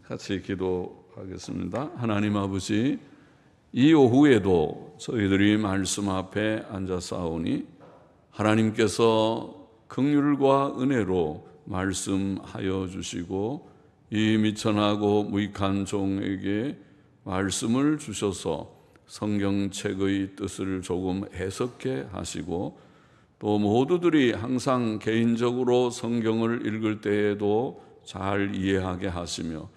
같이 기도하겠습니다. 하나님 아버지, 이 오후에도 저희들이 말씀 앞에 앉아싸우니 하나님께서 긍휼과 은혜로 말씀하여 주시고 이 미천하고 무익한 종에게 말씀을 주셔서 성경책의 뜻을 조금 해석해 하시고 또 모두들이 항상 개인적으로 성경을 읽을 때에도 잘 이해하게 하시며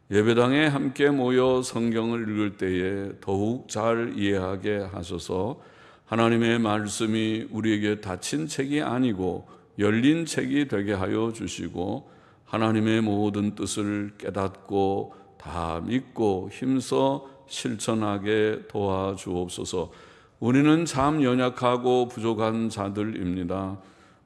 예배당에 함께 모여 성경을 읽을 때에 더욱 잘 이해하게 하셔서 하나님의 말씀이 우리에게 닫힌 책이 아니고 열린 책이 되게 하여 주시고 하나님의 모든 뜻을 깨닫고 다 믿고 힘써 실천하게 도와주옵소서. 우리는 참 연약하고 부족한 자들입니다.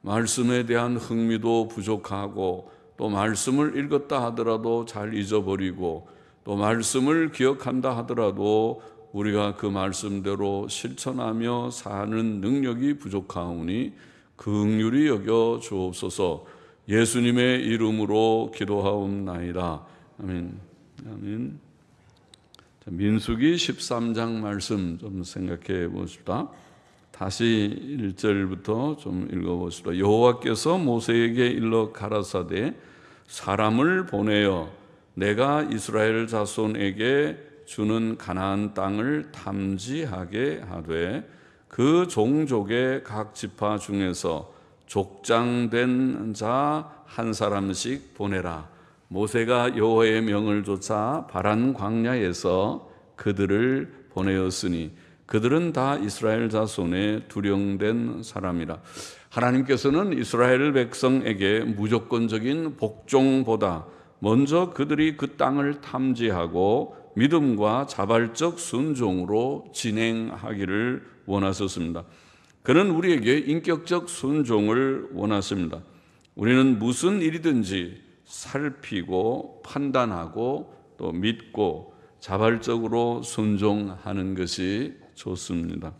말씀에 대한 흥미도 부족하고 또 말씀을 읽었다 하더라도 잘 잊어버리고 또 말씀을 기억한다 하더라도 우리가 그 말씀대로 실천하며 사는 능력이 부족하오니 긍휼히 여겨 주옵소서. 예수님의 이름으로 기도하옵나이다. 아멘. 아멘. 민수기 13장 말씀 좀 생각해 보십시다. 다시 1절부터 좀 읽어보십시다. 여호와께서 모세에게 일러 가라사대 사람을 보내어 내가 이스라엘 자손에게 주는 가나안 땅을 탐지하게 하되 그 종족의 각 지파 중에서 족장된 자 한 사람씩 보내라. 모세가 여호와의 명을 좇아 바란 광야에서 그들을 보내었으니 그들은 다 이스라엘 자손의 두령된 사람이라. 하나님께서는 이스라엘 백성에게 무조건적인 복종보다 먼저 그들이 그 땅을 탐지하고 믿음과 자발적 순종으로 진행하기를 원하셨습니다. 그는 우리에게 인격적 순종을 원하십니다. 우리는 무슨 일이든지 살피고 판단하고 또 믿고 자발적으로 순종하는 것이 좋습니다.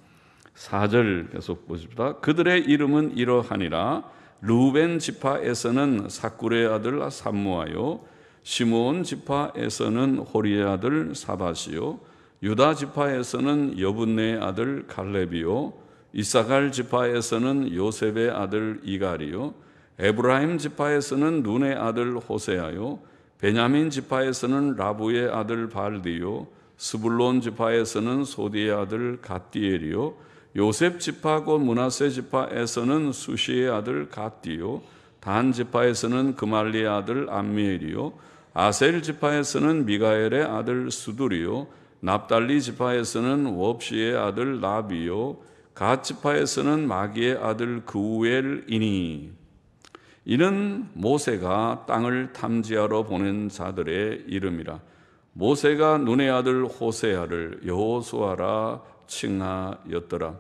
4절 계속 보십시다. 그들의 이름은 이러하니라. 루벤 지파에서는 사꿀의 아들 삼무아요, 시므온 지파에서는 호리의 아들 사밧이요, 유다 지파에서는 여분네의 아들 갈렙이요, 이사갈 지파에서는 요셉의 아들 이갈이요, 에브라임 지파에서는 눈의 아들 호세아요, 베냐민 지파에서는 라부의 아들 발디요, 스불론 지파에서는 소디의 아들 갓디엘이요, 요셉 지파고 므낫세 지파에서는 수시의 아들 갓디요, 단 지파에서는 그말리의 아들 암미엘이요, 아셀 지파에서는 미가엘의 아들 수두리요, 납달리 지파에서는 웁시의 아들 나비요, 갓 지파에서는 마기의 아들 그우엘이니. 이는 모세가 땅을 탐지하러 보낸 자들의 이름이라. 모세가 눈의 아들 호세아를 여호수아라 칭하였더라.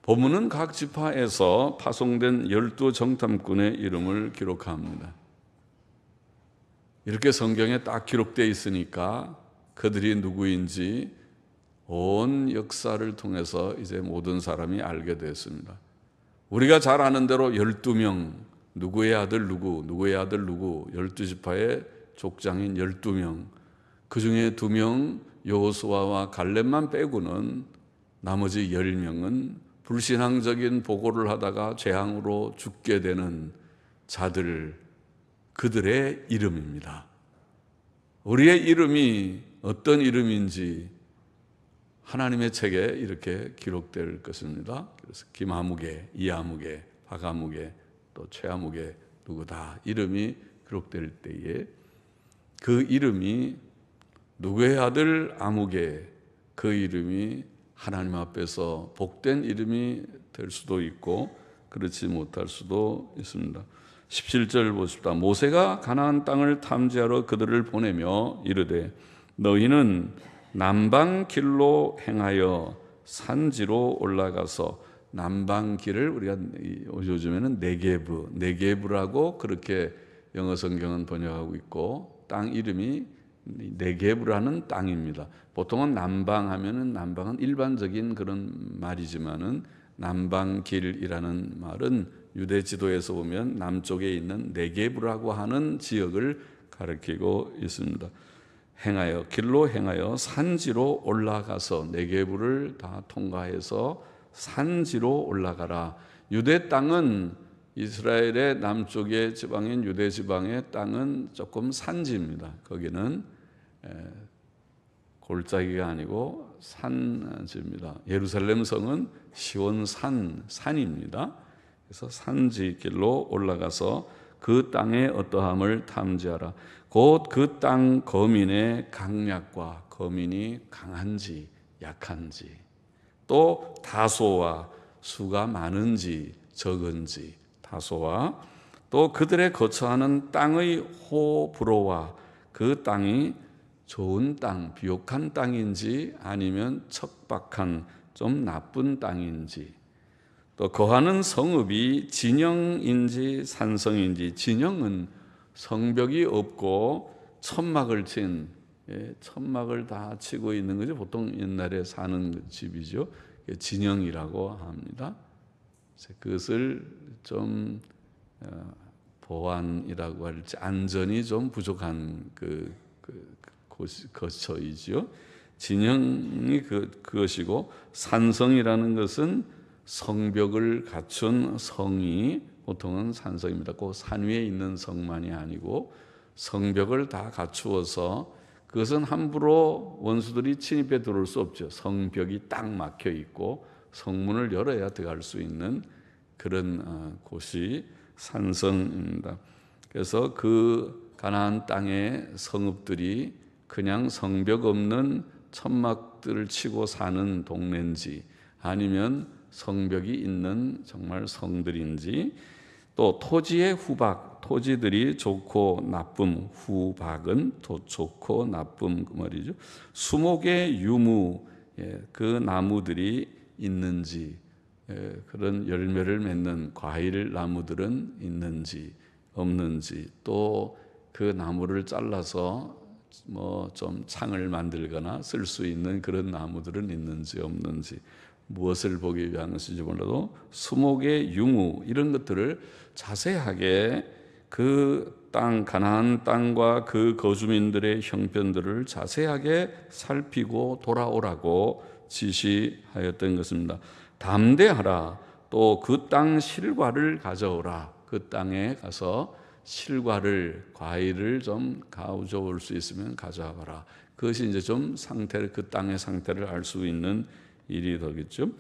본문은 각 지파에서 파송된 12정탐꾼의 이름을 기록합니다. 이렇게 성경에 딱 기록되어 있으니까 그들이 누구인지 온 역사를 통해서 이제 모든 사람이 알게 되었습니다. 우리가 잘 아는 대로 12명, 누구의 아들 누구, 누구의 아들 누구, 12지파의 족장인 12명, 그 중에 2명 여호수아와 갈렙만 빼고는 나머지 10명은 불신앙적인 보고를 하다가 재앙으로 죽게 되는 자들, 그들의 이름입니다. 우리의 이름이 어떤 이름인지 하나님의 책에 이렇게 기록될 것입니다. 그래서 김아무개, 이아무개, 박아무개, 또 최아무개 누구다 이름이 기록될 때에 그 이름이 누구의 아들 아무개, 그 이름이 하나님 앞에서 복된 이름이 될 수도 있고 그렇지 못할 수도 있습니다. 17절 보십시다. 모세가 가나안 땅을 탐지하러 그들을 보내며 이르되 너희는 남방길로 행하여 산지로 올라가서, 남방길을 우리가 요즘에는 네게브라고 그렇게 영어 성경은 번역하고 있고 땅 이름이 네게브라는 땅입니다. 보통은 남방은 일반적인 그런 말이지만은 남방길이라는 말은 유대 지도에서 보면 남쪽에 있는 네게브라고 하는 지역을 가리키고 있습니다. 행하여 길로 행하여 산지로 올라가서 네게부를 다 통과해서 산지로 올라가라. 유대 땅은 이스라엘의 남쪽의 지방인 유대 지방의 땅은 조금 산지입니다. 거기는 골짜기가 아니고 산지입니다. 예루살렘 성은 시온산 산입니다. 그래서 산지 길로 올라가서 그 땅의 어떠함을 탐지하라. 곧 그 땅 거민의 강약과 거민이 강한지 약한지 또 다소와 수가 많은지 적은지 다소와 또 그들의 거처하는 땅의 호불호와 그 땅이 좋은 땅, 비옥한 땅인지 아니면 척박한 좀 나쁜 땅인지 또 거하는 성읍이 진영인지 산성인지 진영은 성벽이 없고 천막을 친 천막을 다 치고 있는 거죠. 보통 옛날에 사는 집이죠. 진영이라고 합니다. 그것을 좀 보안이라고 할지 안전이 좀 부족한 거처이지요. 진영이 그것이고 산성이라는 것은 성벽을 갖춘 성이 보통은 산성입니다. 꼭 산 위에 있는 성만이 아니고 성벽을 다 갖추어서 그것은 함부로 원수들이 침입해 들어올 수 없죠. 성벽이 딱 막혀 있고 성문을 열어야 들어갈 수 있는 그런 곳이 산성입니다. 그래서 그 가나안 땅의 성읍들이 그냥 성벽 없는 천막들을 치고 사는 동네인지 아니면 성벽이 있는 정말 성들인지 또 토지의 후박, 토지들이 좋고 나쁨, 후박은 또 좋고 나쁨 그 말이죠. 수목의 유무, 그 나무들이 있는지 그런 열매를 맺는 과일 나무들은 있는지 없는지 또 그 나무를 잘라서 뭐 좀 창을 만들거나 쓸 수 있는 그런 나무들은 있는지 없는지 무엇을 보기 위한 것인지 몰라도 수목의 유무 이런 것들을 자세하게 그 땅 가나안 땅과 그 거주민들의 형편들을 자세하게 살피고 돌아오라고 지시하였던 것입니다. 담대하라. 또 그 땅 실과를 가져오라. 그 땅에 가서 실과를 과일을 좀 가져올 수 있으면 가져와라. 그것이 이제 좀 상태를 그 땅의 상태를 알 수 있는 일이 되겠죠.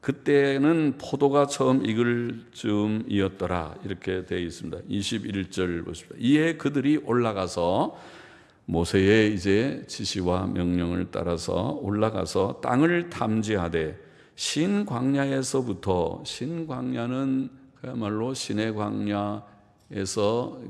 그때는 포도가 처음 익을 즈음이었더라 이렇게 되어 있습니다. 21절 보십시오. 이에 그들이 올라가서 모세의 이제 지시와 명령을 따라서 올라가서 땅을 탐지하되 신광야에서부터 신광야는 그야말로 신의 광야에서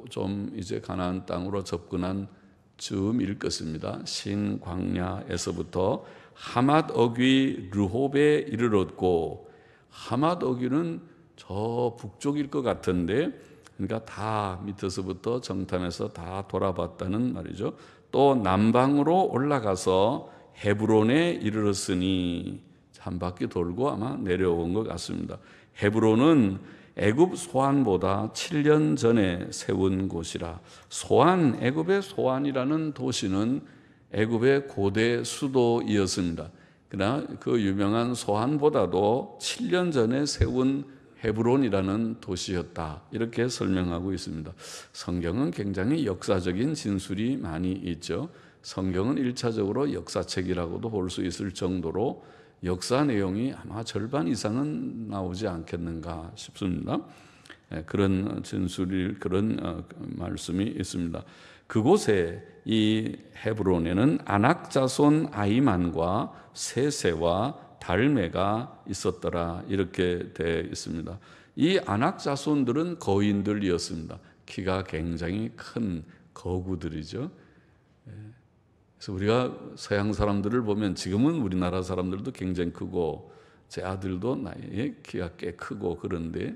좀 이제 가나안 땅으로 접근한 즈음일 것입니다. 신광야에서부터 하맛 어귀 르홉에 이르렀고 하맛 어귀는 저 북쪽일 것 같은데 그러니까 다 밑에서부터 정탐해서 다 돌아봤다는 말이죠. 또 남방으로 올라가서 헤브론에 이르렀으니 한 바퀴 돌고 아마 내려온 것 같습니다. 헤브론은 애굽 소안보다 7년 전에 세운 곳이라. 소안, 애굽의 소안이라는 도시는 애굽의 고대 수도이었습니다. 그러나 그 유명한 소안보다도 7년 전에 세운 헤브론이라는 도시였다. 이렇게 설명하고 있습니다. 성경은 굉장히 역사적인 진술이 많이 있죠. 성경은 1차적으로 역사책이라고도 볼 수 있을 정도로 역사 내용이 아마 절반 이상은 나오지 않겠는가 싶습니다. 그런 진술이 그런 말씀이 있습니다. 그곳에 이 헤브론에는 아낙 자손 아이만과 세세와 달메가 있었더라 이렇게 되어 있습니다. 이 아낙 자손들은 거인들이었습니다. 키가 굉장히 큰 거구들이죠. 그래서 우리가 서양 사람들을 보면 지금은 우리나라 사람들도 굉장히 크고 제 아들도 나이에 키가 꽤 크고 그런데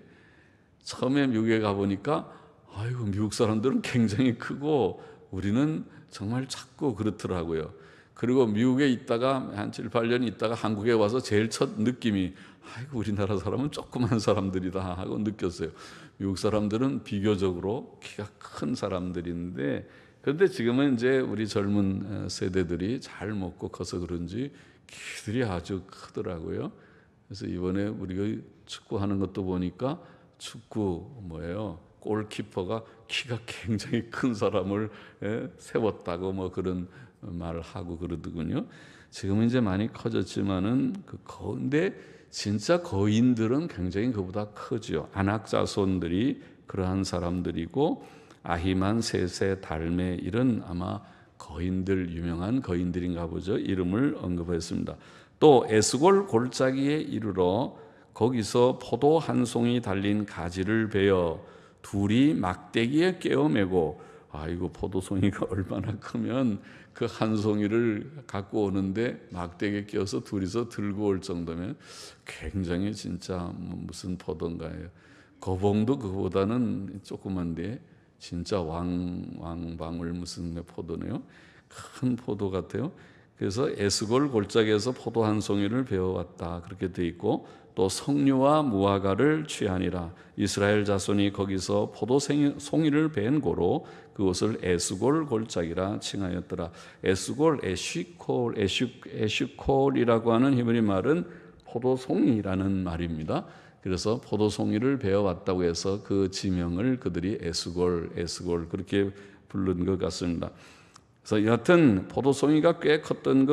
처음에 미국에 가보니까 아이고 미국 사람들은 굉장히 크고 우리는 정말 작고 그렇더라고요. 그리고 미국에 있다가 한 7, 8년 있다가 한국에 와서 제일 첫 느낌이 아이고 우리나라 사람은 조그만 사람들이다 하고 느꼈어요. 미국 사람들은 비교적으로 키가 큰 사람들인데, 그런데 지금은 이제 우리 젊은 세대들이 잘 먹고 커서 그런지 키들이 아주 크더라고요. 그래서 이번에 우리가 축구하는 것도 보니까 축구 골키퍼가 키가 굉장히 큰 사람을 세웠다고 뭐 그런 말을 하고 그러더군요. 지금은 이제 많이 커졌지만은 근데 진짜 거인들은 굉장히 그보다 크죠. 안악자손들이 그러한 사람들이고, 아히만, 세세, 달메 이런 아마 거인들, 유명한 거인들인가 보죠. 이름을 언급했습니다. 또 에스골 골짜기에 이르러 거기서 포도 한 송이 달린 가지를 베어 둘이 막대기에 꿰어매고, 이거 포도송이가 얼마나 크면 그 한 송이를 갖고 오는데 막대기에 껴서 둘이서 들고 올 정도면 굉장히 진짜 무슨 포도인가요. 거봉도 그거보다는 조그만데 진짜 왕방울 무슨 포도네요. 큰 포도 같아요. 그래서 에스골 골짜기에서 포도 한 송이를 베어왔다 그렇게 돼 있고, 또 석류와 무화과를 취하니라. 이스라엘 자손이 거기서 포도 송이를 벤 고로 그것을 에스골 골짜기라 칭하였더라. 에스골, 에슈콜이라고 하는 히브리 말은 포도송이라는 말입니다. 그래서 포도송이를 베어왔다고 해서 그 지명을 그들이 에스골 그렇게 부른 것 같습니다. 그래서 여하튼 포도송이가 꽤 컸던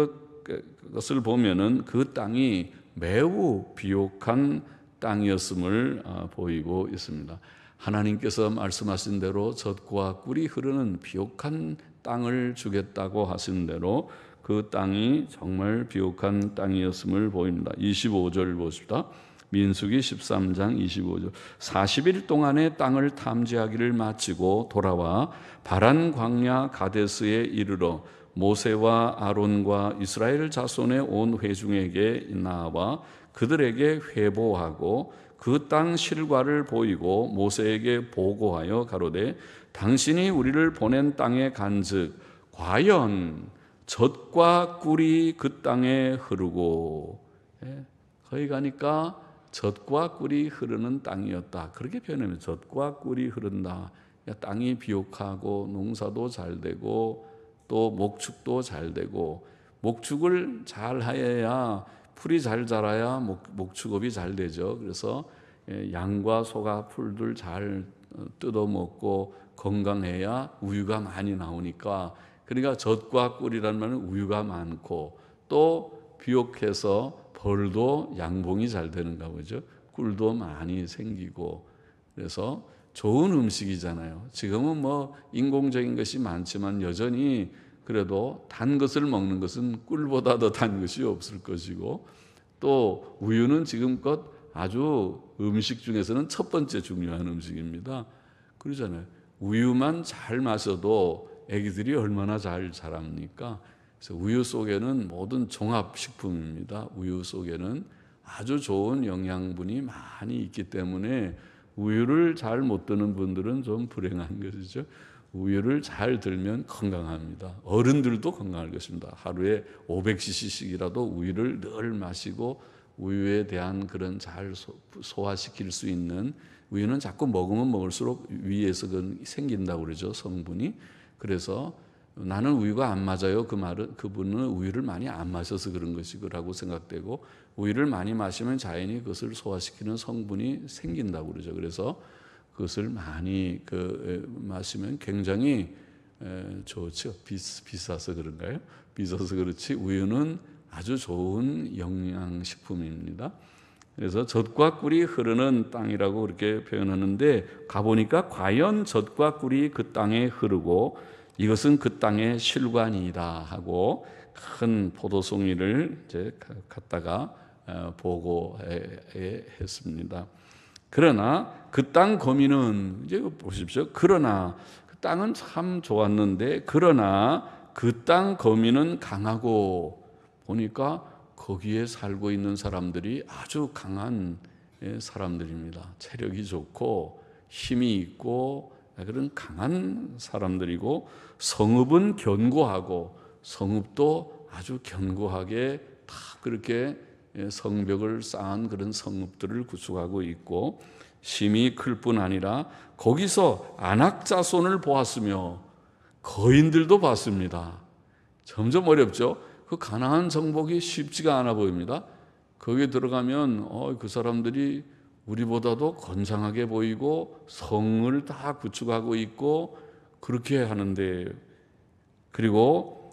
것을 보면은 그 땅이 매우 비옥한 땅이었음을 보이고 있습니다. 하나님께서 말씀하신 대로 젖과 꿀이 흐르는 비옥한 땅을 주겠다고 하신 대로 그 땅이 정말 비옥한 땅이었음을 보입니다. 25절 보십시다. 민수기 13장 25절. 40일 동안의 땅을 탐지하기를 마치고 돌아와 바란 광야 가데스에 이르러 모세와 아론과 이스라엘 자손의 온 회중에게 나와 그들에게 회보하고 그 땅 실과를 보이고 모세에게 보고하여 가로되, 당신이 우리를 보낸 땅에 간즉 과연 젖과 꿀이 그 땅에 흐르고, 거기 가니까 젖과 꿀이 흐르는 땅이었다. 그렇게 표현하면 젖과 꿀이 흐른다. 땅이 비옥하고 농사도 잘 되고 또 목축도 잘 되고, 목축을 잘 하여야 풀이 잘 자라야 목축업이 잘 되죠. 그래서 양과 소가 풀들 잘 뜯어먹고 건강해야 우유가 많이 나오니까, 그러니까 젖과 꿀이라는 말은 우유가 많고 또 비옥해서 벌도 양봉이 잘 되는가 보죠. 꿀도 많이 생기고, 그래서 좋은 음식이잖아요. 지금은 인공적인 것이 많지만 여전히 그래도 단 것을 먹는 것은 꿀보다 더 단 것이 없을 것이고, 또 우유는 지금껏 아주 음식 중에서는 첫 번째 중요한 음식입니다. 그러잖아요. 우유만 잘 마셔도 아기들이 얼마나 잘 자랍니까? 그래서 우유 속에는 모든 종합식품입니다. 우유 속에는 아주 좋은 영양분이 많이 있기 때문에 우유를 잘 못 드는 분들은 좀 불행한 것이죠. 우유를 잘 들면 건강합니다. 어른들도 건강할 것입니다. 하루에 500cc씩이라도 우유를 늘 마시고 우유에 대한 그런 잘 소화시킬 수 있는, 우유는 자꾸 먹으면 먹을수록 위에서 생긴다고 그러죠, 성분이. 그래서 나는 우유가 안 맞아요. 그분은 우유를 많이 안 마셔서 그런 것이라고 생각되고, 우유를 많이 마시면 자연히 그것을 소화시키는 성분이 생긴다고 그러죠. 그래서 그것을 많이 마시면 굉장히 좋죠. 비싸서 그런가요? 비싸서 그렇지 우유는 아주 좋은 영양식품입니다. 그래서 젖과 꿀이 흐르는 땅이라고 그렇게 표현하는데, 가보니까 과연 젖과 꿀이 그 땅에 흐르고 이것은 그 땅의 실관이다 하고 큰 포도송이를 이제 갖다가 보고했습니다. 그러나 그 땅 거민은, 이제 보십시오. 그러나 그 땅은 참 좋았는데, 그러나 그 땅 거민은 강하고, 보니까 거기에 살고 있는 사람들이 아주 강한 사람들입니다. 체력이 좋고 힘이 있고 그런 강한 사람들이고, 성읍은 견고하고, 성읍도 아주 견고하게 다 그렇게 성벽을 쌓은 그런 성읍들을 구축하고 있고, 심히 클 뿐 아니라 거기서 아낙 자손을 보았으며 거인들도 봤습니다. 점점 어렵죠. 그 가나안 정복이 쉽지가 않아 보입니다. 거기에 들어가면 그 사람들이 우리보다도 건장하게 보이고 성을 다 구축하고 있고 그렇게 하는데, 그리고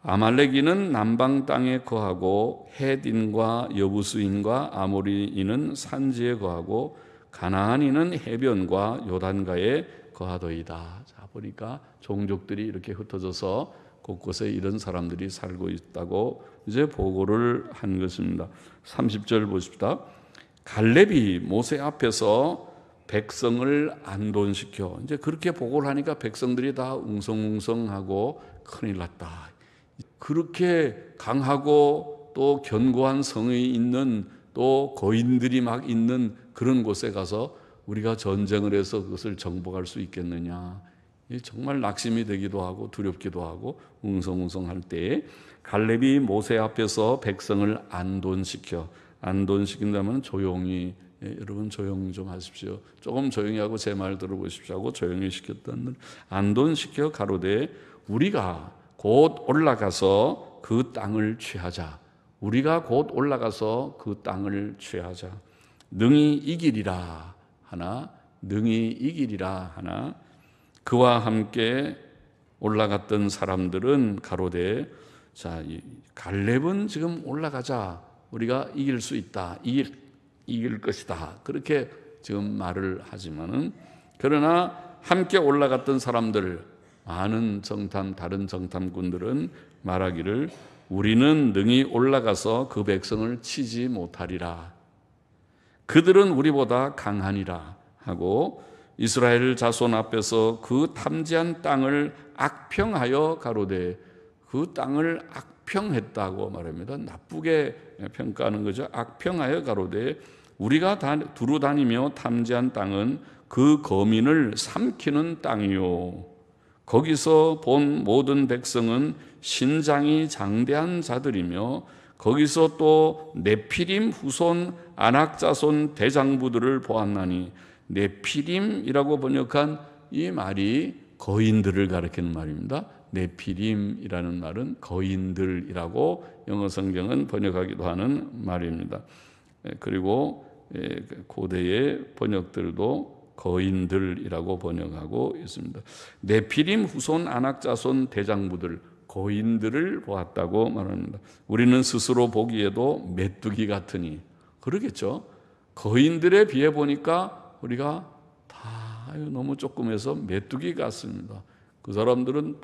아말렉인은 남방 땅에 거하고 헷인과 여부스인과 아모리인은 산지에 거하고 가나안인은 해변과 요단가에 거하더이다. 자, 보니까 종족들이 이렇게 흩어져서 곳곳에 이런 사람들이 살고 있다고 이제 보고를 한 것입니다. 30절 보십시다. 갈렙이 모세 앞에서 백성을 안돈시켜, 이제 그렇게 보고를 하니까 백성들이 다 웅성웅성하고 큰일 났다. 그렇게 강하고 또 견고한 성이 있는, 또 거인들이 막 있는 그런 곳에 가서 우리가 전쟁을 해서 그것을 정복할 수 있겠느냐. 정말 낙심이 되기도 하고 두렵기도 하고 웅성웅성할 때에 갈렙이 모세 앞에서 백성을 안돈시킨다면 조용히, 여러분 조용 좀 하십시오. 조금 조용히 하고 제 말 들어보십시오 하고 조용히 시켰다는, 안돈시켜 가로되 우리가 곧 올라가서 그 땅을 취하자. 우리가 곧 올라가서 그 땅을 취하자. 능히 이기리라 하나, 능히 이기리라 하나. 그와 함께 올라갔던 사람들은 가로되, 자, 갈렙은 지금 올라가자. 우리가 이길 수 있다. 이길 것이다. 그렇게 지금 말을 하지만은, 그러나 함께 올라갔던 사람들, 많은 다른 정탐꾼들은 말하기를 우리는 능히 올라가서 그 백성을 치지 못하리라. 그들은 우리보다 강하니라 하고 이스라엘 자손 앞에서 그 탐지한 땅을 악평하여 가로되, 그 땅을 악평했다고 말합니다. 나쁘게 평가하는 거죠. 악평하여 가로되 우리가 두루 다니며 탐지한 땅은 그 거민을 삼키는 땅이요, 거기서 본 모든 백성은 신장이 장대한 자들이며 거기서 또 네피림 후손 아낙 자손 대장부들을 보았나니, 네피림이라고 번역한 이 말이 거인들을 가리키는 말입니다. 네피림이라는 말은 거인들이라고 영어 성경은 번역하기도 하는 말입니다. 그리고 고대의 번역들도 거인들이라고 번역하고 있습니다. 네피림 후손 아낙 자손 대장부들, 거인들을 보았다고 말합니다. 우리는 스스로 보기에도 메뚜기 같으니, 그러겠죠. 거인들에 비해 보니까 우리가 다 너무 조금해서 메뚜기 같습니다. 그 사람들은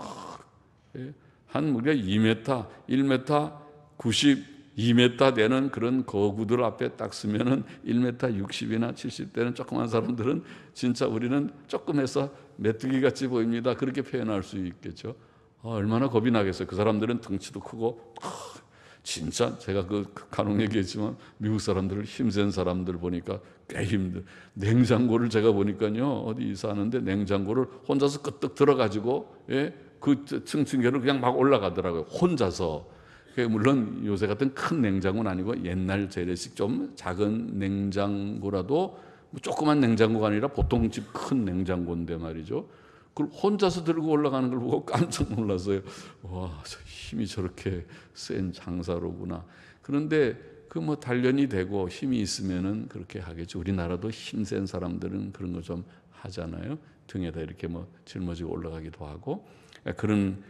한 우리가 2m, 1m 92m 되는 그런 거구들 앞에 딱 쓰면은 1m 60이나 70되는 조그만 사람들은 진짜 우리는 조금해서 메뚜기 같이 보입니다. 그렇게 표현할 수 있겠죠. 얼마나 겁이 나겠어요. 그 사람들은 덩치도 크고, 진짜 제가 간혹 얘기했지만 미국 사람들을, 힘센 사람들 보니까 꽤 힘들. 냉장고를 제가 보니까요, 어디 이사하는데 냉장고를 혼자서 끄떡 들어가지고 그 층층계를 그냥 막 올라가더라고요. 혼자서. 물론 요새 같은 큰 냉장고는 아니고 옛날 재래식 좀 작은 냉장고라도, 조그만 냉장고가 아니라 보통 집 큰 냉장고인데 말이죠. 그걸 혼자서 들고 올라가는 걸 보고 깜짝 놀랐어요. 와, 힘이 저렇게 센 장사로구나. 그런데 단련이 되고 힘이 있으면은 그렇게 하겠죠. 우리나라도 힘센 사람들은 그런 거 좀 하잖아요. 등에다 이렇게 짊어지고 올라가기도 하고. 그런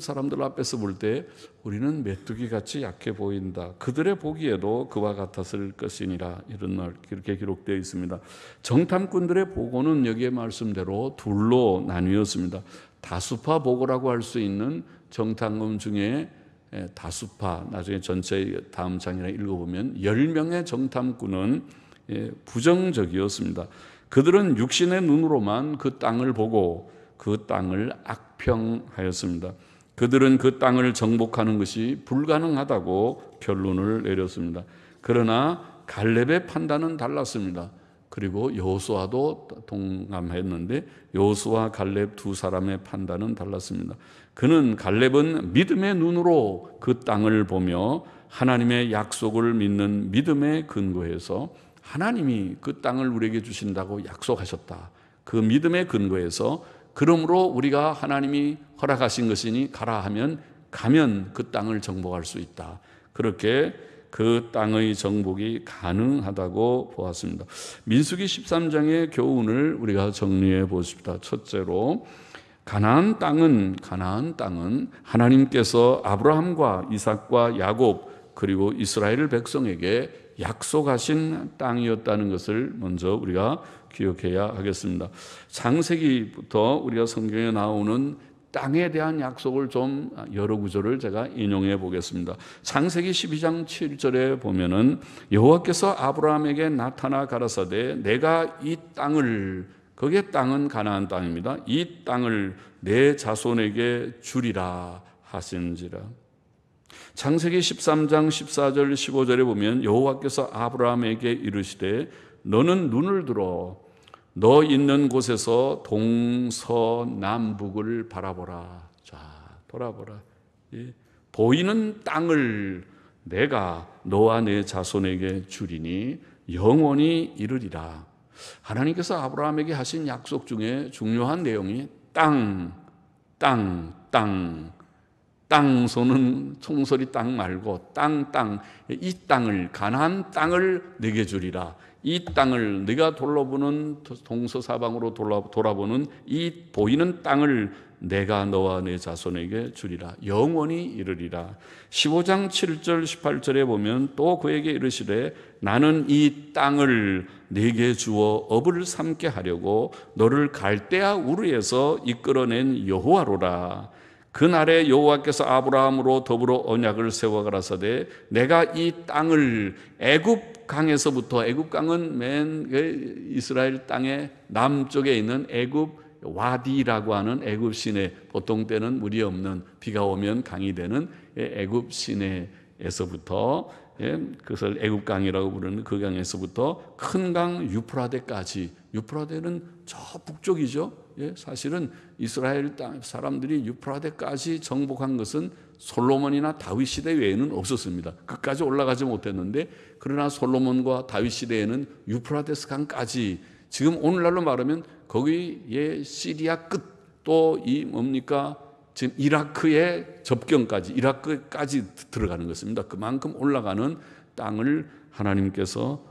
사람들 앞에서 볼 때 우리는 메뚜기 같이 약해 보인다. 그들의 보기에도 그와 같았을 것이니라. 이런 말 그렇게 기록되어 있습니다. 정탐꾼들의 보고는 여기에 말씀대로 둘로 나뉘었습니다. 다수파 보고라고 할 수 있는 정탐꾼 중에 다수파, 나중에 전체 다음 장이나 읽어보면 10명의 정탐꾼은 부정적이었습니다. 그들은 육신의 눈으로만 그 땅을 보고 그 땅을 악평하였습니다. 그들은 그 땅을 정복하는 것이 불가능하다고 결론을 내렸습니다. 그러나 갈렙의 판단은 달랐습니다. 그리고 여호수아도 동감했는데 여호수아 갈렙 두 사람의 판단은 달랐습니다. 갈렙은 믿음의 눈으로 그 땅을 보며 하나님의 약속을 믿는 믿음에 근거해서 하나님이 그 땅을 우리에게 주신다고 약속하셨다. 그 믿음의 근거에서 그러므로 우리가 하나님이 허락하신 것이니 가라 하면 가면 그 땅을 정복할 수 있다. 그렇게 그 땅의 정복이 가능하다고 보았습니다. 민수기 13장의 교훈을 우리가 정리해 보십시다. 첫째로 가나안 땅은 하나님께서 아브라함과 이삭과 야곱 그리고 이스라엘 백성에게 약속하신 땅이었다는 것을 먼저 우리가 기억해야 하겠습니다. 창세기부터 우리가 성경에 나오는 땅에 대한 약속을 좀 여러 구절을 제가 인용해 보겠습니다. 창세기 12장 7절에 보면은 여호와께서 아브라함에게 나타나 가라사대 내가 이 땅을, 거기에 땅은 가나안 땅입니다. 이 땅을 내 자손에게 주리라 하신지라. 창세기 13장 14절 15절에 보면 여호와께서 아브라함에게 이르시되 너는 눈을 들어 너 있는 곳에서 동서남북을 바라보라. 자, 돌아보라. 보이는 땅을 내가 너와 내 자손에게 주리니 영원히 이르리라. 하나님께서 아브라함에게 하신 약속 중에 중요한 내용이 땅, 소는 총소리 땅 말고 이 땅을, 가나안 땅을 내게 주리라. 이 땅을, 네가 돌아보는 동서사방으로 돌아보는 이 보이는 땅을 내가 너와 내 자손에게 주리라. 영원히 이르리라. 15장 7절 18절에 보면 또 그에게 이르시되 나는 이 땅을 네게 주어 업을 삼게 하려고 너를 갈대아 우르에서 이끌어낸 여호와로라. 그날에 여호와께서 아브라함으로 더불어 언약을 세워 가라사대 내가 이 땅을 애굽 강에서부터, 애굽 강은 맨 이스라엘 땅의 남쪽에 있는 애굽 와디라고 하는 애굽 시내, 보통 때는 물이 없는, 비가 오면 강이 되는 애굽 시내에서부터, 그것을 애굽 강이라고 부르는 그 강에서부터 큰 강 유프라데까지, 유프라데는 저 북쪽이죠. 사실은 이스라엘 땅 사람들이 유프라데까지 정복한 것은 솔로몬이나 다윗 시대 외에는 없었습니다. 끝까지 올라가지 못했는데, 그러나 솔로몬과 다윗 시대에는 유프라데스 강까지, 지금 오늘날로 말하면 거기에 시리아 끝, 또 이 뭡니까? 지금 이라크의 접경까지, 이라크까지 들어가는 것입니다. 그만큼 올라가는 땅을 하나님께서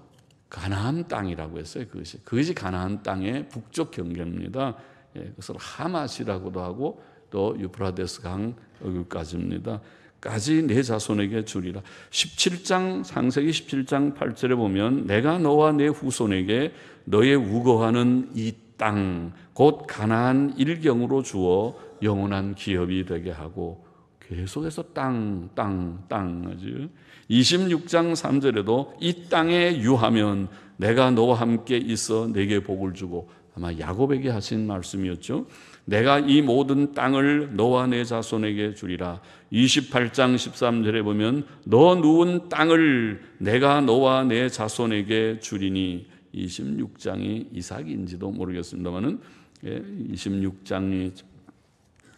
가나안 땅이라고 했어요. 그것이 가나안 땅의 북쪽 경계입니다. 그것을 하맛이라고도 하고 또 유프라데스 강 여기까지입니다. 까지 내 자손에게 주리라. 17장 창세기 17장 8절에 보면 내가 너와 내 후손에게 너의 우거하는 이 땅 곧 가나안 일경으로 주어 영원한 기업이 되게 하고, 계속해서 땅 아주 26장 3절에도 이 땅에 유하면 내가 너와 함께 있어 내게 복을 주고, 아마 야곱에게 하신 말씀이었죠. 내가 이 모든 땅을 너와 내 자손에게 주리라. 28장 13절에 보면 너 누운 땅을 내가 너와 내 자손에게 주리니, 26장이 이삭인지도 모르겠습니다만은 26장이,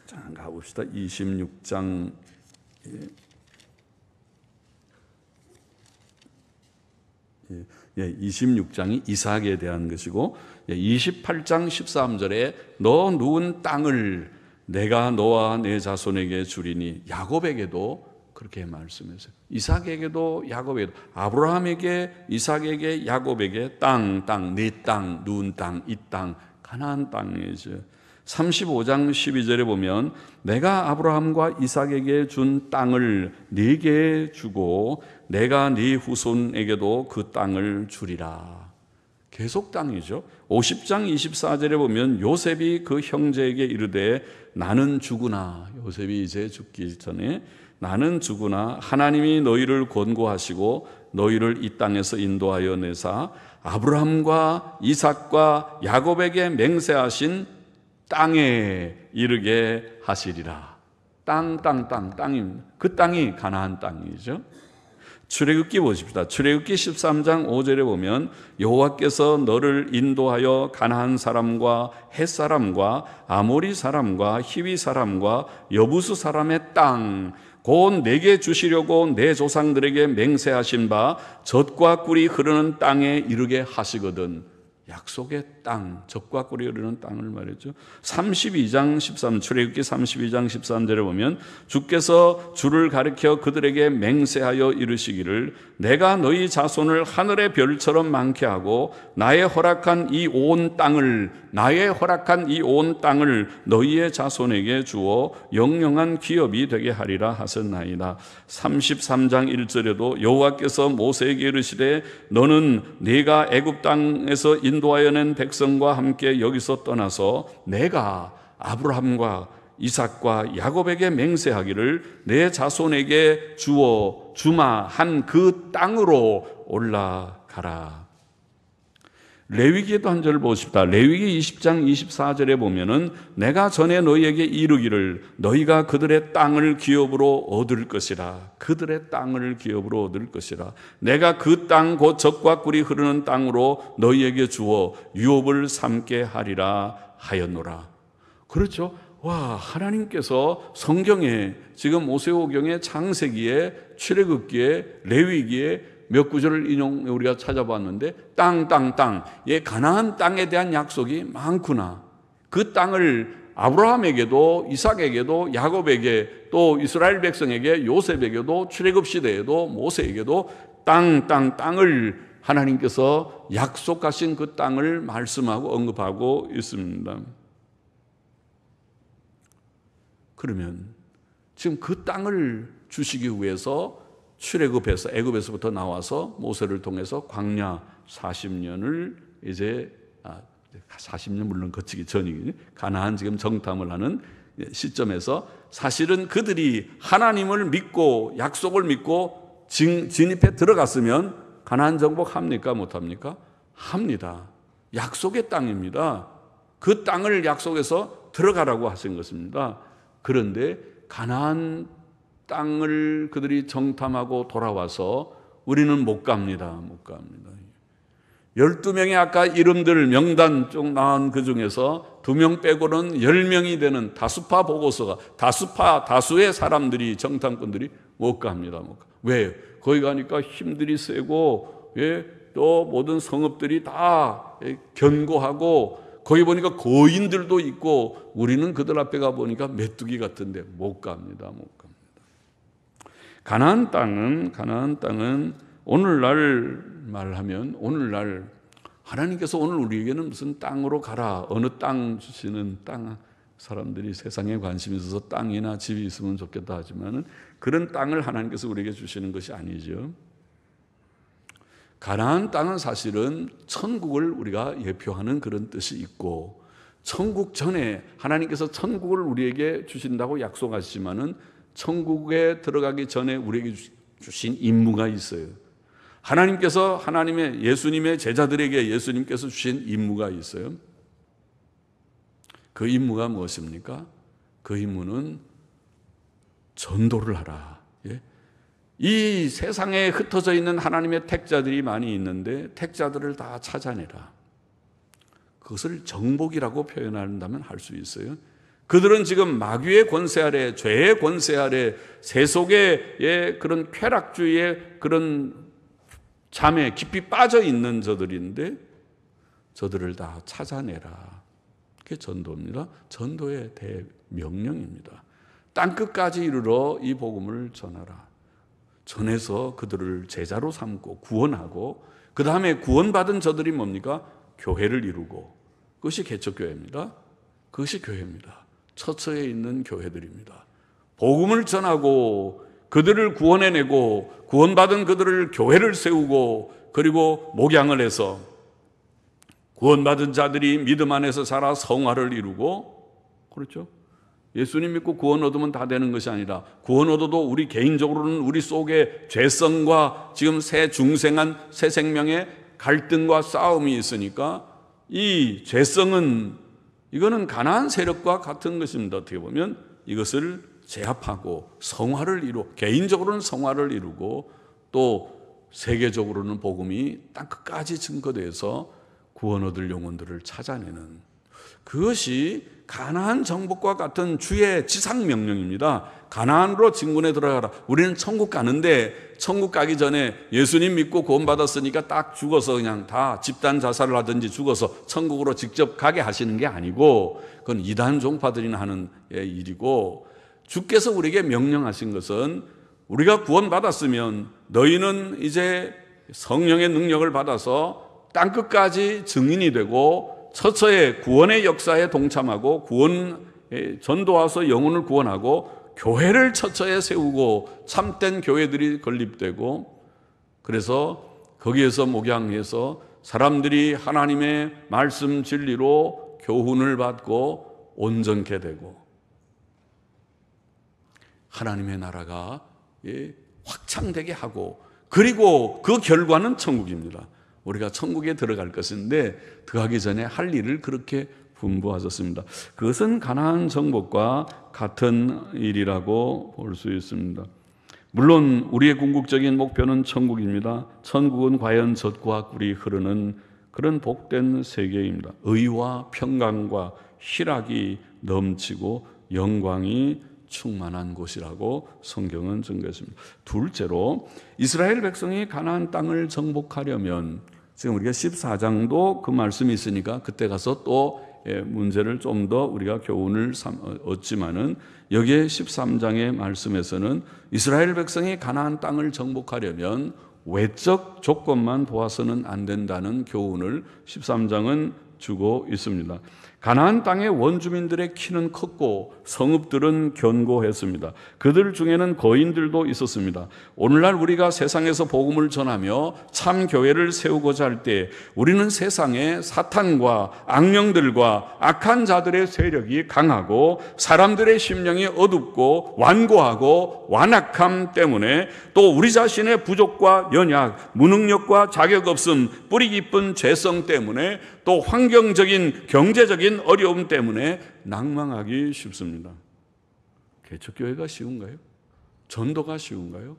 자 가봅시다. 26장 26장이 이삭에 대한 것이고, 28장 13절에 너 누운 땅을 내가 너와 내 자손에게 주리니, 야곱에게도 그렇게 말씀했어요. 이삭에게도 야곱에게도, 아브라함에게, 이삭에게, 야곱에게 네 땅, 누운 땅, 이 땅, 가나안 땅이죠. 35장 12절에 보면 내가 아브라함과 이삭에게 준 땅을 네게 주고 내가 네 후손에게도 그 땅을 주리라. 계속 땅이죠. 50장 24절에 보면 요셉이 그 형제에게 이르되 나는 주구나, 요셉이 이제 죽기 전에 나는 주구나 하나님이 너희를 권고하시고 너희를 이 땅에서 인도하여 내사 아브라함과 이삭과 야곱에게 맹세하신 땅에 이르게 하시리라. 땅입니다. 그 땅이 가나안 땅이죠. 출애굽기 보십시다. 출애굽기 13장 5절에 보면 여호와께서 너를 인도하여 가나안 사람과 헷 사람과 아모리 사람과 히위 사람과 여부수 사람의 땅 곧 내게 주시려고 내 조상들에게 맹세하신 바 젖과 꿀이 흐르는 땅에 이르게 하시거든. 약속의 땅, 젖과 꿀이 흐르는 땅을 말했죠. 32장 13, 출애굽기 32장 13절에 보면 주께서 주를 가리켜 그들에게 맹세하여 이르시기를 내가 너희 자손을 하늘의 별처럼 많게 하고 나의 허락한 이 온 땅을 너희의 자손에게 주어 영영한 기업이 되게 하리라 하셨나이다. 33장 1절에도 여호와께서 모세에게 이르시되 너는 네가 애굽 땅에서 인도하여 낸 백성과 함께 여기서 떠나서 내가 아브라함과 이삭과 야곱에게 맹세하기를 내 자손에게 주마 한 그 땅으로 올라가라. 레위기에도 한 절을 보고 싶다. 레위기 20장 24절에 보면은 내가 전에 너희에게 이르기를 너희가 그들의 땅을 기업으로 얻을 것이라. 그들의 땅을 기업으로 얻을 것이라. 내가 그 땅 곧 젖과 꿀이 흐르는 땅으로 너희에게 주어 유업을 삼게 하리라 하였노라. 그렇죠. 와, 하나님께서 성경에 지금 모세오경의 창세기에 출애굽기에 레위기에 몇 구절을 우리가 찾아봤는데 땅. 예, 가나안 땅에 대한 약속이 많구나. 그 땅을 아브라함에게도 이삭에게도 야곱에게 또 이스라엘 백성에게 요셉에게도 출애굽 시대에도 모세에게도 땅을 하나님께서 약속하신 그 땅을 말씀하고 언급하고 있습니다. 그러면 지금 그 땅을 주시기 위해서 출애굽해서 애굽에서부터 나와서 모세를 통해서 광야 40년을 이제 40년 물론 거치기 전이거든요. 가나안 지금 정탐을 하는 시점에서 사실은 그들이 하나님을 믿고 약속을 믿고 진입해 들어갔으면 가나안 정복합니까? 못합니까? 합니다. 약속의 땅입니다. 그 땅을 약속해서 들어가라고 하신 것입니다. 그런데 가나안 땅을 그들이 정탐하고 돌아와서 우리는 못 갑니다. 12명의 아까 이름들 명단 쭉 나온 그 중에서 2명 빼고는 10명이 되는 다수파 보고서가 다수의 사람들이 정탐꾼들이 못 갑니다. 왜? 거기 가니까 힘들이 세고 또 모든 성읍들이 다 견고하고 거기 보니까 거인들도 있고 우리는 그들 앞에 가보니까 메뚜기 같은데 못 갑니다. 가나안 땅은 오늘날 말하면 오늘날 하나님께서 오늘 우리에게는 무슨 땅으로 가라 어느 땅 주시는 땅 사람들이 세상에 관심이 있어서 땅이나 집이 있으면 좋겠다 하지만은 그런 땅을 하나님께서 우리에게 주시는 것이 아니죠. 가나안 땅은 사실은 천국을 우리가 예표하는 그런 뜻이 있고 천국 전에 하나님께서 천국을 우리에게 주신다고 약속하시지만은 천국에 들어가기 전에 우리에게 주신 임무가 있어요. 하나님께서 예수님의 제자들에게 예수님께서 주신 임무가 있어요. 그 임무가 무엇입니까? 그 임무는 전도를 하라. 이 세상에 흩어져 있는 하나님의 택자들이 많이 있는데 택자들을 다 찾아내라. 그것을 정복이라고 표현한다면 할 수 있어요. 그들은 지금 마귀의 권세 아래, 죄의 권세 아래, 세속의 그런 쾌락주의의 그런 잠에 깊이 빠져 있는 저들인데 저들을 다 찾아내라. 그게 전도입니다. 전도의 대명령입니다. 땅끝까지 이르러 이 복음을 전하라. 전해서 그들을 제자로 삼고 구원하고 그 다음에 구원받은 저들이 뭡니까? 교회를 이루고 그것이 개척교회입니다. 그것이 교회입니다. 처처에 있는 교회들입니다. 복음을 전하고 그들을 구원해내고 구원받은 그들을 교회를 세우고 그리고 목양을 해서 구원받은 자들이 믿음 안에서 자라 성화를 이루고 그렇죠? 예수님 믿고 구원 얻으면 다 되는 것이 아니라 구원 얻어도 우리 개인적으로는 우리 속에 죄성과 지금 새 중생한 새 생명의 갈등과 싸움이 있으니까 이 죄성은 이거는 가나안 세력과 같은 것입니다. 어떻게 보면 이것을 제압하고 성화를 개인적으로는 성화를 이루고 또 세계적으로는 복음이 땅끝까지 증거돼서 구원 얻을 영혼들을 찾아내는 그것이 가나안 정복과 같은 주의 지상 명령입니다. 가나안으로 진군해 들어가라. 우리는 천국 가는데 천국 가기 전에 예수님 믿고 구원받았으니까 딱 죽어서 그냥 다 집단 자살을 하든지 죽어서 천국으로 직접 가게 하시는 게 아니고, 그건 이단 종파들이나 하는 일이고, 주께서 우리에게 명령하신 것은 우리가 구원받았으면 너희는 이제 성령의 능력을 받아서 땅끝까지 증인이 되고 처처의 구원의 역사에 동참하고 전도와서 영혼을 구원하고 교회를 처처에 세우고 참된 교회들이 건립되고, 그래서 거기에서 목양해서 사람들이 하나님의 말씀 진리로 교훈을 받고 온전케 되고 하나님의 나라가 확창되게 하고, 그리고 그 결과는 천국입니다. 우리가 천국에 들어갈 것인데 들어가기 전에 할 일을 그렇게 분부하셨습니다. 그것은 가나안 정복과 같은 일이라고 볼 수 있습니다. 물론 우리의 궁극적인 목표는 천국입니다. 천국은 과연 젖과 꿀이 흐르는 그런 복된 세계입니다. 의와 평강과 희락이 넘치고 영광이 충만한 곳이라고 성경은 증거했습니다. 둘째로, 이스라엘 백성이 가나안 땅을 정복하려면, 지금 우리가 14장도 그 말씀이 있으니까 그때 가서 또 문제를 좀 더 우리가 교훈을 얻지만은, 여기에 13장의 말씀에서는 이스라엘 백성이 가나안 땅을 정복하려면 외적 조건만 보아서는 안 된다는 교훈을 13장은 주고 있습니다. 가나안 땅의 원주민들의 키는 컸고 성읍들은 견고했습니다. 그들 중에는 거인들도 있었습니다. 오늘날 우리가 세상에서 복음을 전하며 참 교회를 세우고자 할 때 우리는 세상에 사탄과 악령들과 악한 자들의 세력이 강하고 사람들의 심령이 어둡고 완고하고 완악함 때문에, 또 우리 자신의 부족과 연약, 무능력과 자격 없음, 뿌리 깊은 죄성 때문에, 또 환경적인 경제적인 어려움 때문에 낭망하기 쉽습니다. 개척교회가 쉬운가요? 전도가 쉬운가요?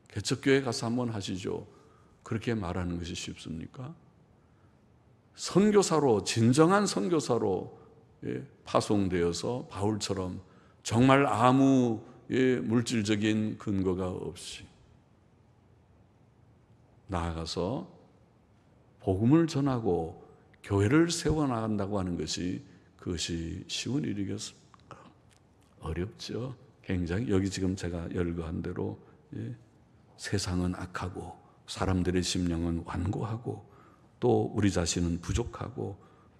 개척교회 가서 한번 하시죠. 그렇게 말하는 것이 쉽습니까? 선교사로, 진정한 선교사로 파송되어서 바울처럼 정말 아무 물질적인 근거가 없이 나아가서 복음을 전하고 교회를 세워나간다고 하는 것이, 그것이 쉬운 일이겠습니까? 어렵죠. 굉장히. 여기 지금 제가 열거한 대로 세상은 악하고 사람들의 심령은 완고하고 또 우리 자신은 부족하고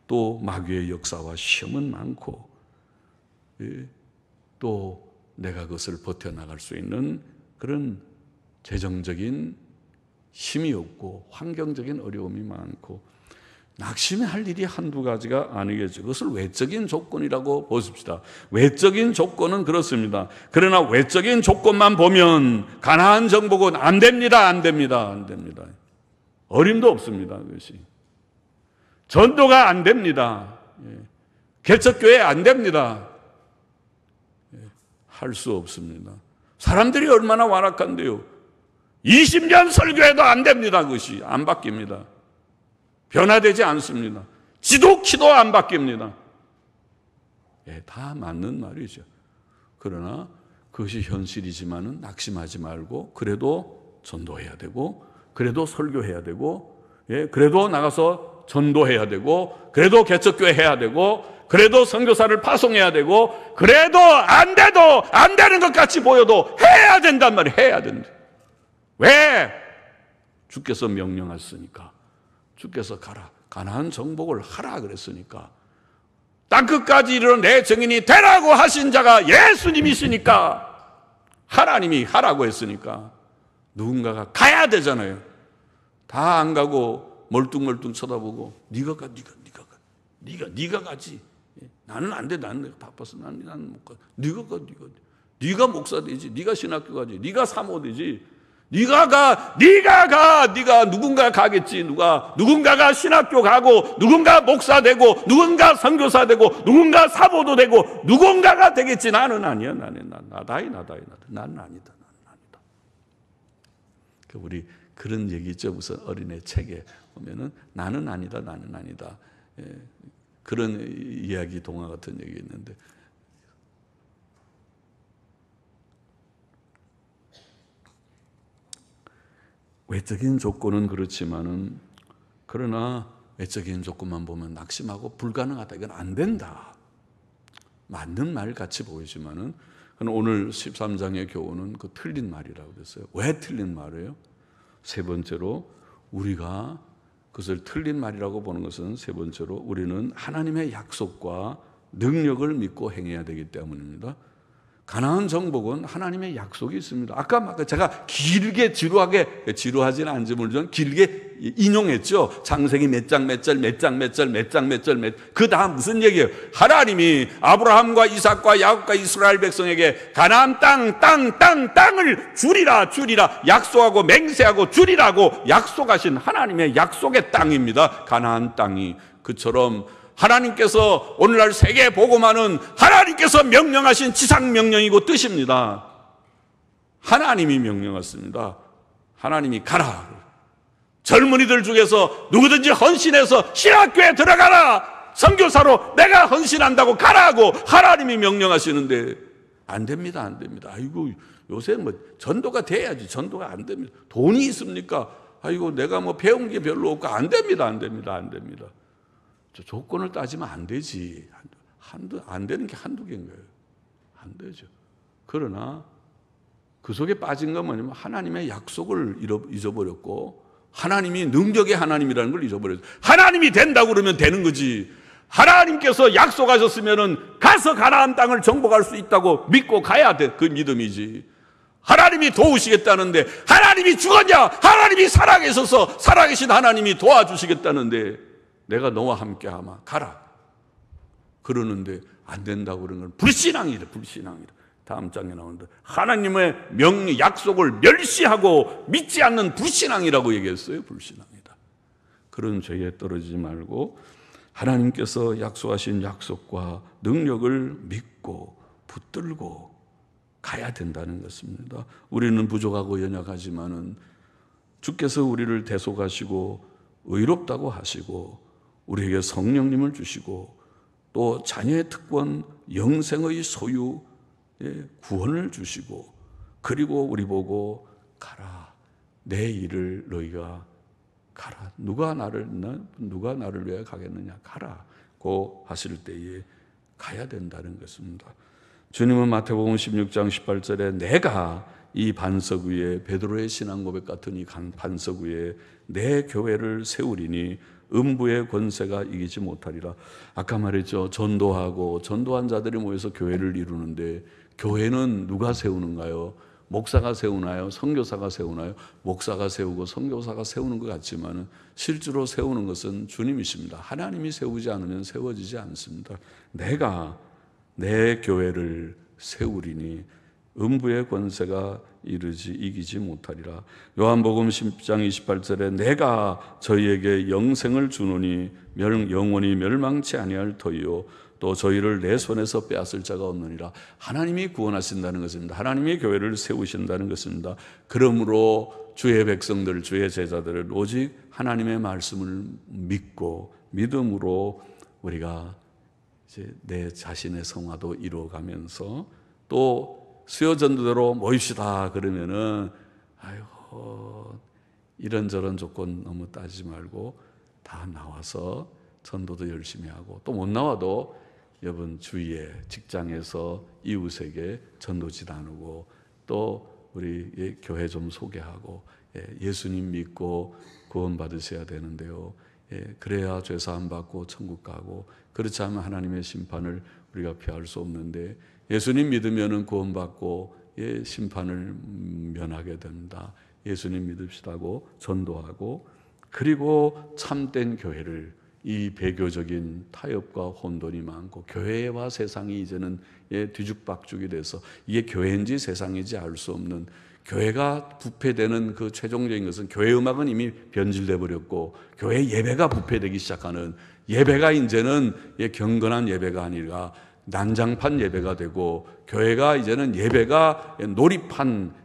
또 마귀의 역사와 시험은 많고 또 내가 그것을 버텨나갈 수 있는 그런 재정적인 힘이 없고 환경적인 어려움이 많고, 낙심할 일이 한두 가지가 아니겠죠. 그것을 외적인 조건이라고 보십시다. 외적인 조건은 그렇습니다. 그러나 외적인 조건만 보면 가나안 정복은 안 됩니다. 안 됩니다. 안 됩니다. 어림도 없습니다. 그것이. 전도가 안 됩니다. 개척교회 안 됩니다. 할 수 없습니다. 사람들이 얼마나 완악한데요. 20년 설교해도 안 됩니다. 그것이 안 바뀝니다. 변화되지 않습니다. 지독히도 안 바뀝니다. 다 맞는 말이죠. 그러나 그것이 현실이지만은 낙심하지 말고, 그래도 전도해야 되고, 그래도 설교해야 되고, 그래도 나가서 전도해야 되고, 그래도 개척교회 해야 되고, 그래도 선교사를 파송해야 되고, 그래도 안 돼도 안 되는 것 같이 보여도 해야 된단 말이에요. 해야 된다. 왜? 주께서 명령하셨으니까. 주께서 가라. 가나안 정복을 하라 그랬으니까. 땅끝까지 이르러 내 증인이 되라고 하신 자가 예수님이시니까. 하나님이 하라고 했으니까 누군가가 가야 되잖아요. 다 안 가고 멀뚱멀뚱 쳐다보고 네가 가, 네가 가지. 나는 안 돼. 나는 바빠서 나는 못 가. 네가 가. 네가 목사 되지. 네가 신학교 가지. 네가 사모 되지. 네가 가. 네가 누군가 가겠지. 누군가가 신학교 가고, 누군가 목사 되고, 누군가 선교사 되고, 누군가 사모도 되고, 누군가가 되겠지. 나는 아니야. 나다이. 나는 아니다. 우리 그런 얘기 있죠. 무슨 어린애 책에 보면은 나는 아니다. 그런 이야기 동화 같은 얘기 있는데 외적인 조건은 그렇지만은 그러나 외적인 조건만 보면 낙심하고 불가능하다. 이건 안 된다. 맞는 말 같이 보이지만은 오늘 13장의 교훈은 그 틀린 말이라고 그랬어요. 왜 틀린 말이에요? 세 번째로 우리가 그것을 틀린 말이라고 보는 것은 세 번째로 우리는 하나님의 약속과 능력을 믿고 행해야 되기 때문입니다. 가나안 정복은 하나님의 약속이 있습니다. 아까 제가 길게 지루하지는 않지만 길게 인용했죠. 창세기 몇 장 몇 절 그 다음 무슨 얘기예요? 하나님이 아브라함과 이삭과 야곱과 이스라엘 백성에게 가나안 땅을 주리라 약속하고 맹세하고 주리라고 약속하신 하나님의 약속의 땅입니다. 가나안 땅이. 그처럼 하나님께서 오늘날 세계에 복음하는 하나님께서 명령하신 지상명령이고 뜻입니다. 하나님이 명령했습니다. 하나님이 가라. 젊은이들 중에서 누구든지 헌신해서 신학교에 들어가라. 선교사로 내가 헌신한다고 가라고 하나님이 명령하시는데 안 됩니다. 아이고 요새 전도가 돼야지. 전도가 안 됩니다. 돈이 있습니까? 아이고 내가 배운 게 별로 없고 안 됩니다. 조건을 따지면 안 되지. 안 되는 게 한두 개인 거예요. 안 되죠. 그러나 그 속에 빠진 건 뭐냐면 하나님의 약속을 잊어버렸고 하나님이 능력의 하나님이라는 걸 잊어버렸어요. 하나님이 된다고 그러면 되는 거지. 하나님께서 약속하셨으면 가서 가나안 땅을 정복할 수 있다고 믿고 가야 돼. 그 믿음이지. 하나님이 도우시겠다는데 하나님이 죽었냐? 하나님이 살아계셔서 살아계신 하나님이 도와주시겠다는데 내가 너와 함께하마 가라 그러는데 안 된다고 그러는 건 불신앙이다. 다음 장에 나오는데 하나님의 약속을 멸시하고 믿지 않는 불신앙이라고 얘기했어요. 불신앙이다. 그런 죄에 떨어지지 말고 하나님께서 약속하신 약속과 능력을 믿고 붙들고 가야 된다는 것입니다. 우리는 부족하고 연약하지만은 주께서 우리를 대속하시고 의롭다고 하시고 우리에게 성령님을 주시고 또 자녀의 특권, 영생의 소유, 구원을 주시고 그리고 우리 보고 가라. 내 일을 너희가 가라. 누가 나를 위해 가겠느냐. 가라고 하실 때에 가야 된다는 것입니다. 주님은 마태복음 16장 18절에 내가 이 반석 위에 베드로의 신앙 고백 같은 이 반석 위에 내 교회를 세우리니 음부의 권세가 이기지 못하리라. 아까 말했죠. 전도한 자들이 모여서 교회를 이루는데 교회는 누가 세우는가요? 목사가 세우나요? 선교사가 세우나요? 목사가 세우고 선교사가 세우는 것 같지만 실제로 세우는 것은 주님이십니다. 하나님이 세우지 않으면 세워지지 않습니다. 내가 내 교회를 세우리니 음부의 권세가 이기지 못하리라. 요한복음 10장 28절에 내가 저희에게 영생을 주노니 영원히 멸망치 아니할 터이요 또 저희를 내 손에서 빼앗을 자가 없느니라. 하나님이 구원하신다는 것입니다. 하나님이 교회를 세우신다는 것입니다. 그러므로 주의 백성들, 주의 제자들을 오직 하나님의 말씀을 믿고 믿음으로 우리가 이제 내 자신의 성화도 이루어가면서 또 수요전도대로 모입시다 그러면은 아이고 이런저런 조건 너무 따지지 말고 다 나와서 전도도 열심히 하고 또 못 나와도 여러분 주위에 직장에서 이웃에게 전도지 나누고 또 우리 교회 좀 소개하고 예수님 믿고 구원 받으셔야 되는데요. 그래야 죄사함 받고 천국 가고 그렇지 않으면 하나님의 심판을 우리가 피할 수 없는데 예수님 믿으면 구원받고 심판을 면하게 된다. 예수님 믿읍시다고 전도하고 그리고 참된 교회를 이 배교적인 타협과 혼돈이 많고 교회와 세상이 이제는 뒤죽박죽이 돼서 이게 교회인지 세상인지 알 수 없는 교회가 부패되는 그 최종적인 것은 교회 음악은 이미 변질돼 버렸고 교회 예배가 부패되기 시작하는 예배가 이제는 경건한 예배가 아니라 난장판 예배가 되고 교회가 이제는 예배가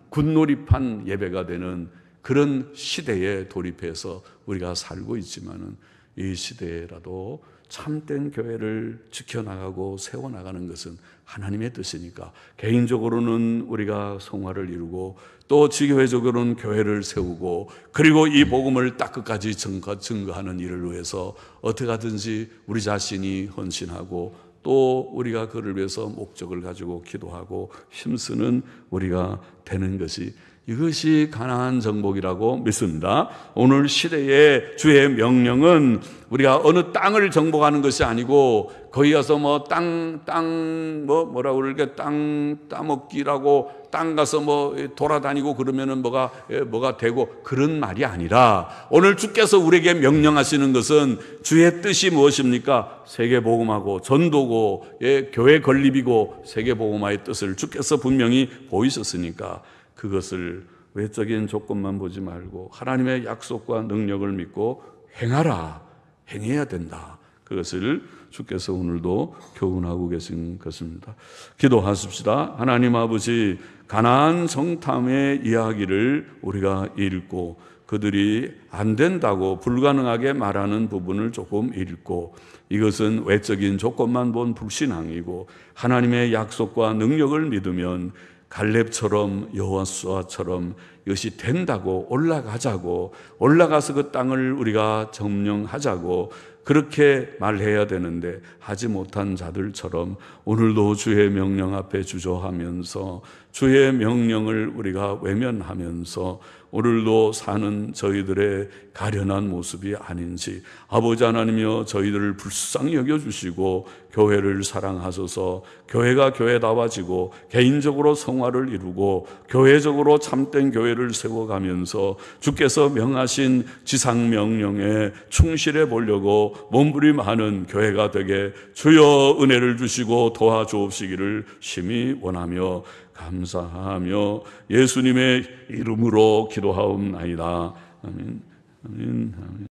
굿놀이판 예배가 되는 그런 시대에 돌입해서 우리가 살고 있지만은 이 시대라도 참된 교회를 지켜나가고 세워나가는 것은 하나님의 뜻이니까 개인적으로는 우리가 성화를 이루고 또 지교회적으로는 교회를 세우고 그리고 이 복음을 딱 끝까지 증거하는 일을 위해서 어떻게 하든지 우리 자신이 헌신하고 또 우리가 그를 위해서 목적을 가지고 기도하고 힘쓰는 우리가 되는 것이 이것이 가나안 정복이라고 믿습니다. 오늘 시대의 주의 명령은 우리가 어느 땅을 정복하는 것이 아니고 거기 가서 뭐 뭐라고 그럴까 땅 따먹기라고 땅 가서 뭐 돌아다니고 그러면은 뭐가 되고 그런 말이 아니라 오늘 주께서 우리에게 명령하시는 것은 주의 뜻이 무엇입니까? 세계복음하고 전도고 교회 건립이고 세계복음화의 뜻을 주께서 분명히 보이셨으니까 그것을 외적인 조건만 보지 말고 하나님의 약속과 능력을 믿고 행하라. 행해야 된다. 그것을 주께서 오늘도 교훈하고 계신 것입니다. 기도하십시다. 하나님 아버지, 가나안 정탐의 이야기를 우리가 읽고 그들이 안 된다고 불가능하게 말하는 부분을 조금 읽고 이것은 외적인 조건만 본 불신앙이고 하나님의 약속과 능력을 믿으면 갈렙처럼 여호수아처럼 이것이 된다고 올라가서 그 땅을 우리가 점령하자고 그렇게 말해야 되는데 하지 못한 자들처럼 오늘도 주의 명령 앞에 주저하면서 주의 명령을 우리가 외면하면서 오늘도 사는 저희들의 가련한 모습이 아닌지 아버지 하나님이여 저희들을 불쌍히 여겨주시고 교회를 사랑하소서 교회가 교회다워지고 개인적으로 성화를 이루고 교회적으로 참된 교회를 세워가면서 주께서 명하신 지상명령에 충실해 보려고 몸부림하는 교회가 되게 주여 은혜를 주시고 도와주옵시기를 심히 원하며 감사하며 예수님의 이름으로 기도하옵나이다. 아멘. 아멘. 아멘.